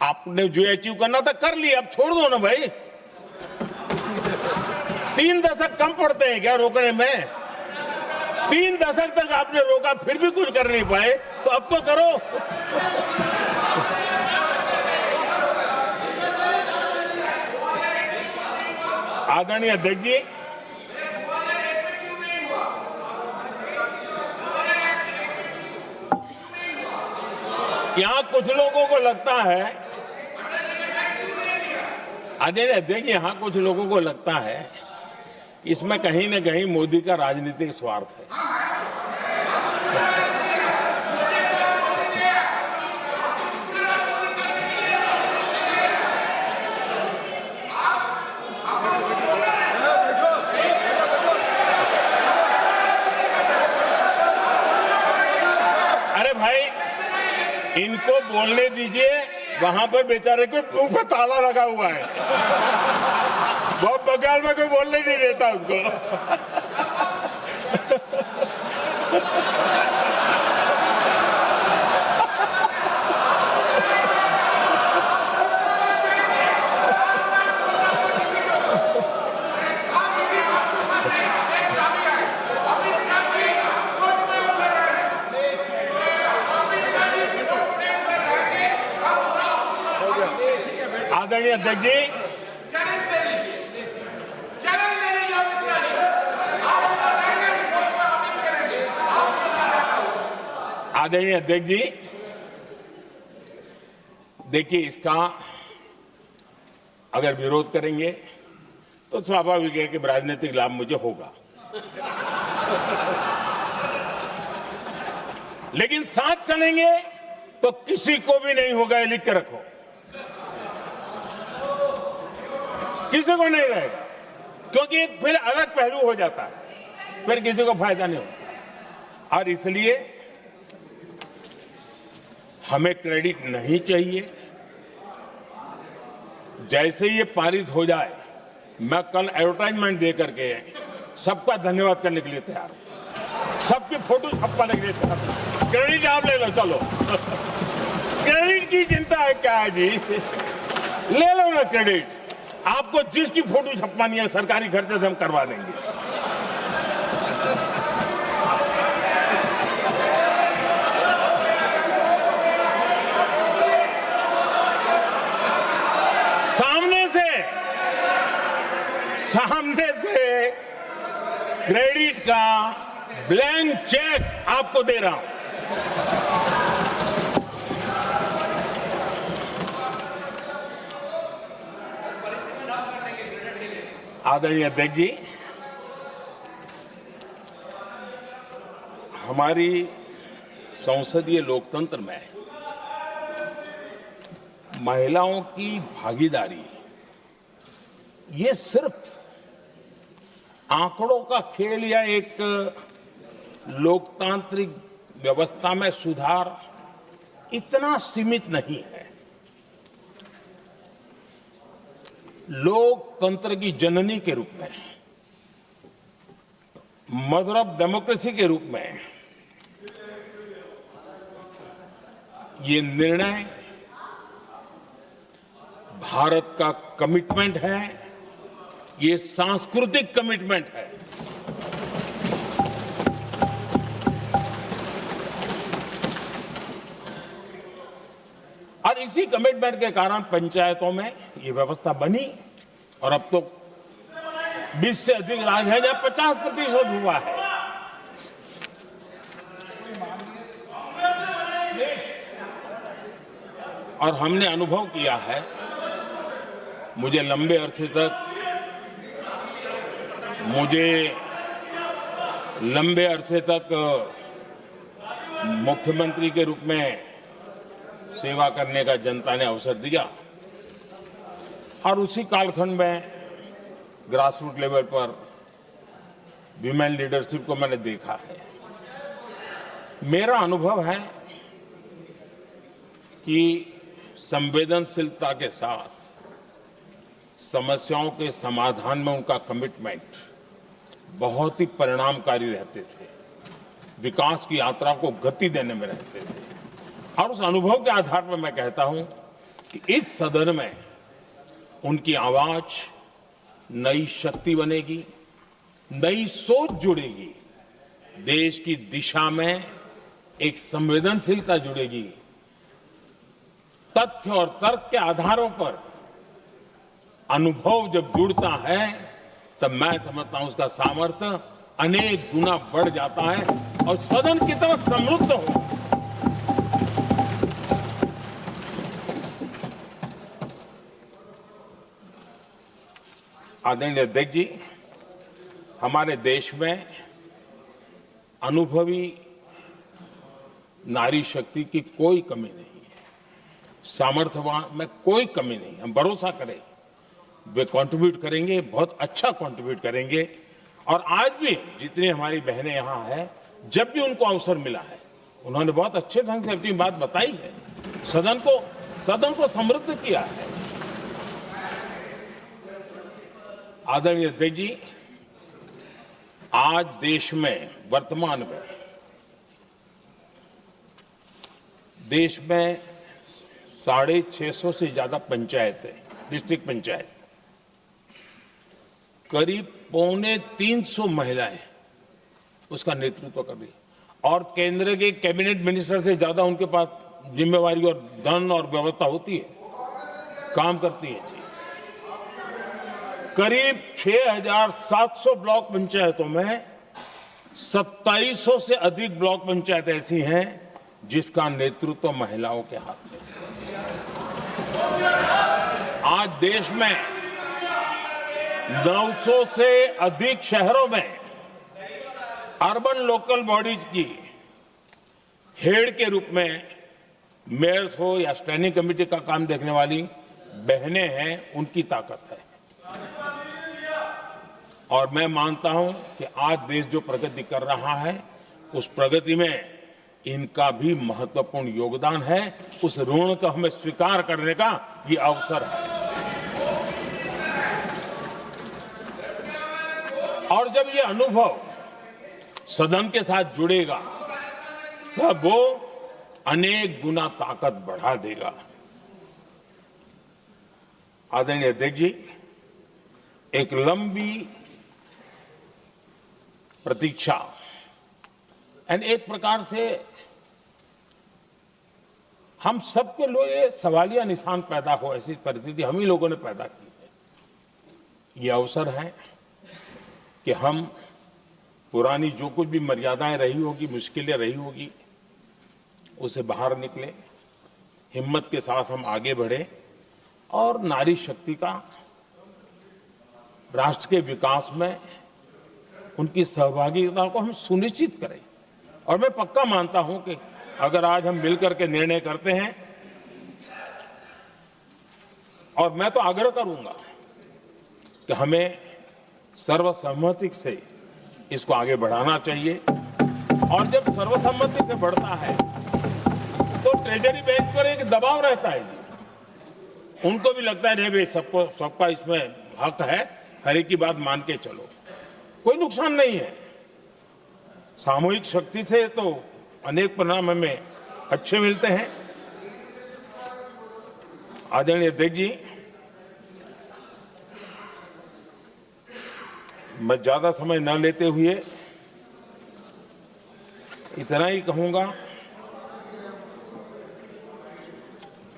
आपने जो अचीव करना था कर लिया, अब छोड़ दो ना भाई। 3 दशक कम पड़ते हैं क्या रोकने में? 3 दशक तक आपने रोका फिर भी कुछ कर नहीं पाए, तो अब तो करो। आदरणीय अध्यक्ष जी, यहां कुछ लोगों को लगता है, आदरणीय अध्यक्ष, यहां कुछ लोगों को लगता है इसमें कहीं न कहीं मोदी का राजनीतिक स्वार्थ है। अरे भाई, इनको बोलने दीजिए, वहां पर बेचारे को मुंह पे ताला लगा हुआ है, बहुत बंगाल में कोई बोलने नहीं देता उसको। आदरणीय अध्यक्ष जी, आदरणीय अध्यक्ष जी, देखिए, इसका अगर विरोध करेंगे तो स्वाभाविक है कि राजनीतिक लाभ मुझे होगा, लेकिन साथ चलेंगे तो किसी को भी नहीं होगा, ये लिख के रखो, किसी को नहीं रहेगा, क्योंकि एक फिर अलग पहलू हो जाता है, फिर किसी को फायदा नहीं होता। और इसलिए हमें क्रेडिट नहीं चाहिए। जैसे ये पारित हो जाए, मैं कल एडवर्टाइजमेंट दे करके सबका धन्यवाद करने के लिए तैयार हूं, सबकी फोटो छपवाने के लिए तैयार हूं। क्रेडिट आप ले लो, चलो। क्रेडिट की चिंता है क्या है जी? ले लो ना क्रेडिट। आपको जिसकी फोटो छपवानी है सरकारी खर्चे से हम करवा देंगे। सामने से क्रेडिट का ब्लैंक चेक आपको दे रहा हूं। आदरणीय अध्यक्ष जी, हमारी संसदीय लोकतंत्र में महिलाओं की भागीदारी ये सिर्फ आंकड़ों का खेल या एक लोकतांत्रिक व्यवस्था में सुधार इतना सीमित नहीं है। लोकतंत्र की जननी के रूप में, मदर ऑफ डेमोक्रेसी के रूप में ये निर्णय भारत का कमिटमेंट है, ये सांस्कृतिक कमिटमेंट है। और इसी कमिटमेंट के कारण पंचायतों में ये व्यवस्था बनी और अब तो 20 से अधिक राज्य है जहां 50% हुआ है। और हमने अनुभव किया है, मुझे लंबे अरसे तक मुख्यमंत्री के रूप में सेवा करने का जनता ने अवसर दिया और उसी कालखंड में ग्रासरूट लेवल पर विमेन लीडरशिप को मैंने देखा है। मेरा अनुभव है कि संवेदनशीलता के साथ समस्याओं के समाधान में उनका कमिटमेंट बहुत ही परिणामकारी रहते थे, विकास की यात्रा को गति देने में रहते थे। और उस अनुभव के आधार पर मैं कहता हूं कि इस सदन में उनकी आवाज नई शक्ति बनेगी, नई सोच जुड़ेगी, देश की दिशा में एक संवेदनशीलता जुड़ेगी। तथ्य और तर्क के आधारों पर अनुभव जब जुड़ता है तब मैं समझता हूं उसका सामर्थ्य अनेक गुना बढ़ जाता है और सदन कितना समृद्ध हो। आदरणीय अध्यक्ष जी, हमारे देश में अनुभवी नारी शक्ति की कोई कमी नहीं है, सामर्थ्यवान में कोई कमी नहीं। हम भरोसा करें वे कंट्रीब्यूट करेंगे, बहुत अच्छा कंट्रीब्यूट करेंगे। और आज भी जितनी हमारी बहनें यहाँ हैं, जब भी उनको अवसर मिला है उन्होंने बहुत अच्छे ढंग से अपनी बात बताई है, सदन को समृद्ध किया है। आदरणीय अध्यक्ष जी, आज देश में वर्तमान में देश में 650 से ज्यादा पंचायतें, डिस्ट्रिक्ट पंचायत, करीब 250 महिलाएं उसका नेतृत्व कर रही और केंद्र के कैबिनेट मिनिस्टर से ज्यादा उनके पास जिम्मेवारी और धन और व्यवस्था होती है, काम करती है जी। करीब 6,700 ब्लॉक पंचायतों में 2700 से अधिक ब्लॉक पंचायत ऐसी हैं जिसका नेतृत्व महिलाओं के हाथ में है। आज देश में 900 से अधिक शहरों में अर्बन लोकल बॉडीज की हेड के रूप में मेयर्स हो या स्टैंडिंग कमेटी का काम देखने वाली बहनें हैं, उनकी ताकत है। और मैं मानता हूं कि आज देश जो प्रगति कर रहा है उस प्रगति में इनका भी महत्वपूर्ण योगदान है। उस ऋण को हमें स्वीकार करने का ये अवसर है। और जब ये अनुभव सदन के साथ जुड़ेगा तब वो अनेक गुना ताकत बढ़ा देगा। आदरणीय अध्यक्ष जी, एक लंबी प्रतीक्षा एंड एक प्रकार से हम सबके लिए सवालिया निशान पैदा हो, ऐसी परिस्थिति हम ही लोगों ने पैदा की है। ये अवसर है कि हम पुरानी जो कुछ भी मर्यादाएं रही होगी, मुश्किलें रही होगी, उसे बाहर निकले, हिम्मत के साथ हम आगे बढ़े और नारी शक्ति का राष्ट्र के विकास में उनकी सहभागिता को हम सुनिश्चित करें। और मैं पक्का मानता हूं कि अगर आज हम मिलकर के निर्णय करते हैं, और मैं तो आग्रह करूंगा कि हमें सर्वसम्मति से इसको आगे बढ़ाना चाहिए। और जब सर्वसम्मति से बढ़ता है तो ट्रेजरी बेंच पर एक दबाव रहता है जी, उनको भी लगता है भाई सबका इसमें हक है, हर एक की बात मान के चलो, कोई नुकसान नहीं है। सामूहिक शक्ति से तो अनेक परिणाम हमें अच्छे मिलते हैं। आदरणीय अध्यक्ष जी, मैं ज्यादा समय न लेते हुए इतना ही कहूंगा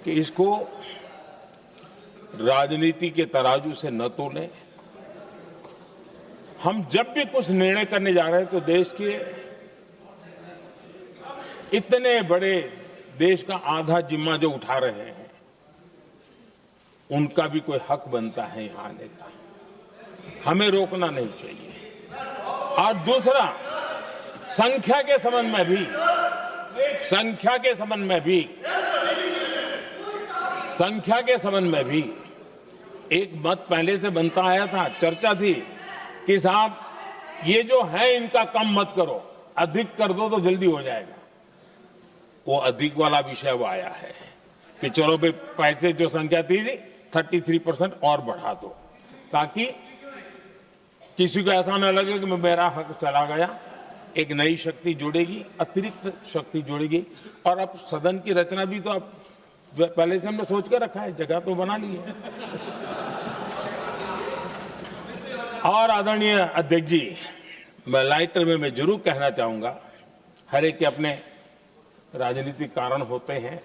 कि इसको राजनीति के तराजू से न तोलें। हम जब भी कुछ निर्णय करने जा रहे हैं तो देश के इतने बड़े देश का आधा जिम्मा जो उठा रहे हैं उनका भी कोई हक बनता है यहां आने का, हमें रोकना नहीं चाहिए। और दूसरा, संख्या के संबंध में भी एक मत पहले से बनता आया था, चर्चा थी कि साहब ये जो है इनका कम मत करो, अधिक कर दो तो जल्दी हो जाएगा। वो अधिक वाला विषय वो आया है कि चलो भाई पैसे जो संख्या थी 33% और बढ़ा दो, ताकि किसी को ऐसा न लगे कि मेरा हक चला गया। एक नई शक्ति जुड़ेगी, अतिरिक्त शक्ति जुड़ेगी। और अब सदन की रचना भी तो अब पहले से हमने सोच कर रखा है, जगह तो बना ली है। और आदरणीय अध्यक्ष जी, मैं लाइटर में जरूर कहना चाहूंगा, हर एक के अपने राजनीतिक कारण होते हैं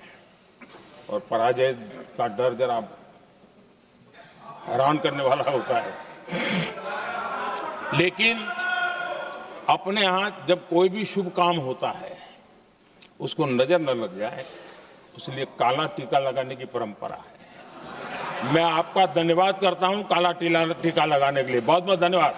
और पराजय का डर जरा हैरान करने वाला होता है, लेकिन अपने यहाँ जब कोई भी शुभ काम होता है उसको नजर न लग जाए, इसलिए काला टीका लगाने की परंपरा है। मैं आपका धन्यवाद करता हूं काला टीका लगाने के लिए। बहुत बहुत धन्यवाद।